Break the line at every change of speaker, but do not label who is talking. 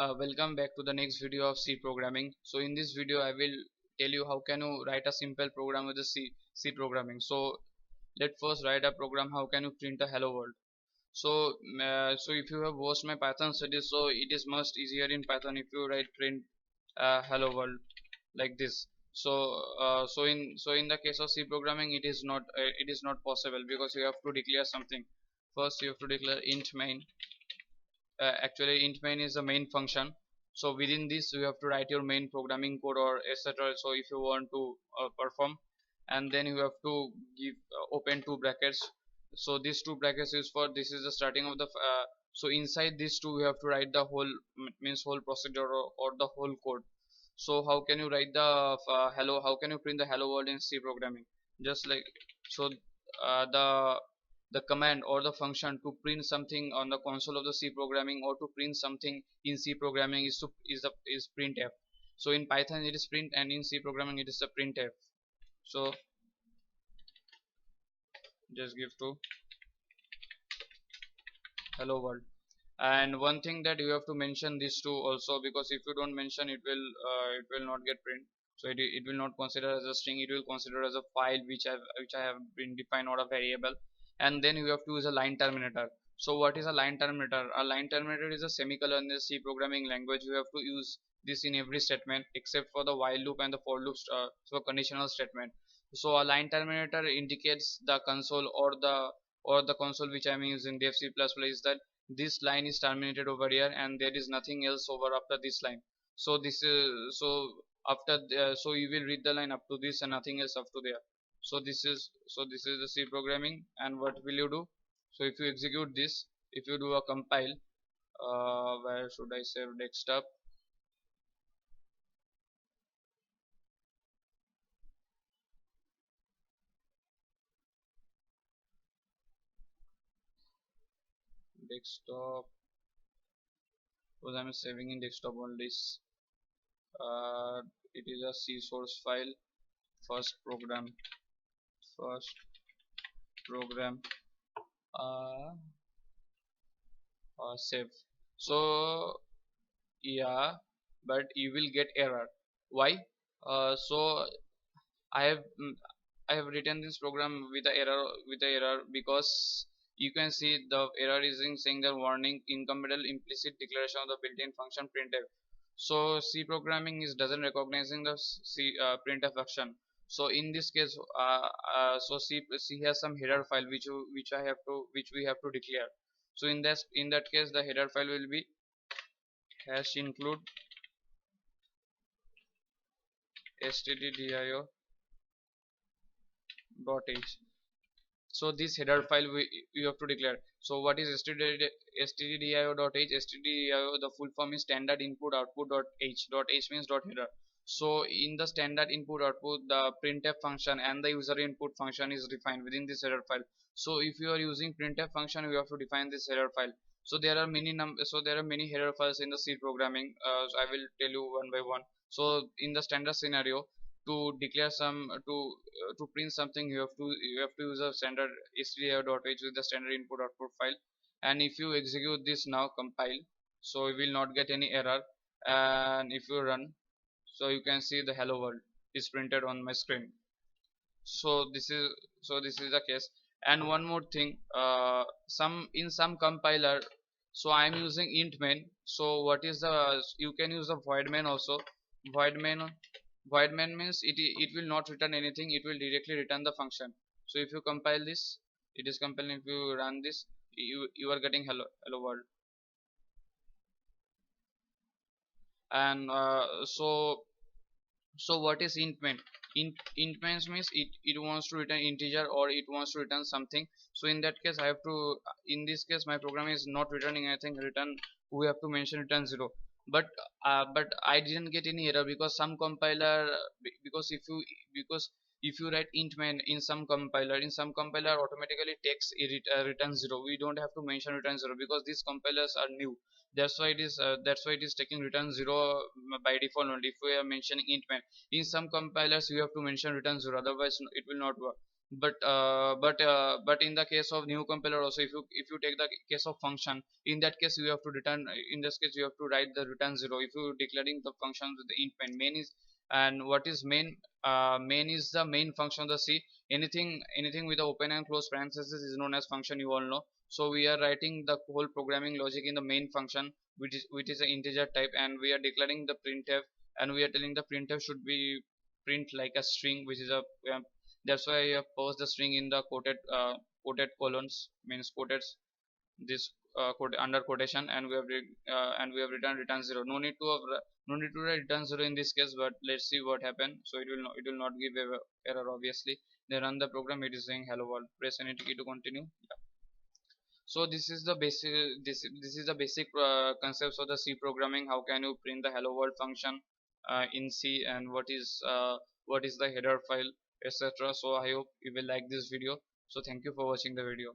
Welcome back to the next video of C programming. So in this video I will tell you how can you write a simple program with the C programming. So let's first write a program how can you print a hello world. So if you have watched my Python studies, so it is much easier in Python if you write print hello world like this. So in the case of C programming it is not possible because you have to declare something. First you have to declare int main. Actually int main is the main function, so within this you have to write your main programming code or etc. So if you want to perform, and then you have to give open two brackets. So these two brackets is for this is the starting of the so inside these two you have to write the whole means whole procedure or the whole code. So how can you write the hello, how can you print the hello world in C programming? Just like so the command or the function to print something on the console of the C programming or to print something in C programming is printf. So in Python it is print, and in C programming it is the printf. So just give to hello world. And one thing that you have to mention this too also, because if you don't mention it will not get print. So it will not consider as a string, it will consider as a file which I have been defined, or a variable. And then you have to use a line terminator. So what is a line terminator? A line terminator is a semicolon in the C programming language. You have to use this in every statement except for the while loop and the for loops, so conditional statement. So a line terminator indicates the console or the console which I am using dev C++ is that this line is terminated over here and there is nothing else over after this line. So this is so you will read the line up to this and nothing else up to there. So this is the C programming. And what will you do? So if you execute this, if you do a compile, where should I save desktop? Desktop, because I'm saving in desktop only. It is a C source file. First program uh, save. So yeah, but you will get error. Why? So I have mm, I have written this program with a error because you can see the error is in saying the warning incompatible implicit declaration of the built-in function printf. So C programming is doesn't recognizing the C printf function. So in this case, so C has some header file which we have to declare. So in that case, the header file will be hash include stdio.h. So this header file you have to declare. So what is stdio.h? Stdio, the full form is standard input output dot h. Dot h means dot header. So in the standard input output, the printf function and the user input function is defined within this header file. So if you are using printf function, you have to define this header file. So there are many header files in the C programming. So I will tell you one by one. So in the standard scenario, to declare some to print something, you have to use a standard stdio.h with the standard input output file. And if you execute this now, compile, so you will not get any error. And if you run, so you can see the hello world is printed on my screen. So this is the case. And one more thing, some compiler, so I am using int main. So what is the you can use the void main also. Void main void main means it will not return anything, it will directly return the function. So if you compile this, it is compiling. If you run this, you are getting hello world. And so what is int main? Int main means it wants to return integer or it wants to return something. So in that case I have to, in this case my program is not returning anything. We have to mention return 0. But I didn't get any error because some compiler, because if you write int main in some compiler automatically takes return 0. We don't have to mention return 0 because these compilers are new. That's why it is taking return 0 by default only if we are mentioning int main. In some compilers you have to mention return 0, otherwise it will not work. but in the case of new compiler also, if you take the case of function, in that case you have to return, in this case you have to write the return 0 if you declaring the function with the int main is. And what is main? Main is the main function of the C. Anything with the open and close parenthesis is known as function, you all know. So we are writing the whole programming logic in the main function, which is an integer type, and we are declaring the printf, and we are telling the printf should be print like a string, which is a that's why I have posed the string in the quoted colons, means quoted this under quotation, and we have written return 0. No need to write return 0 in this case, but let's see what happens. So it will not give a error obviously. Then run the program, it is saying hello world. Press any key to continue. So this is the basic concepts of the C programming. How can you print the hello world function in C, and what is the header file, etc. So I hope you will like this video. So thank you for watching the video.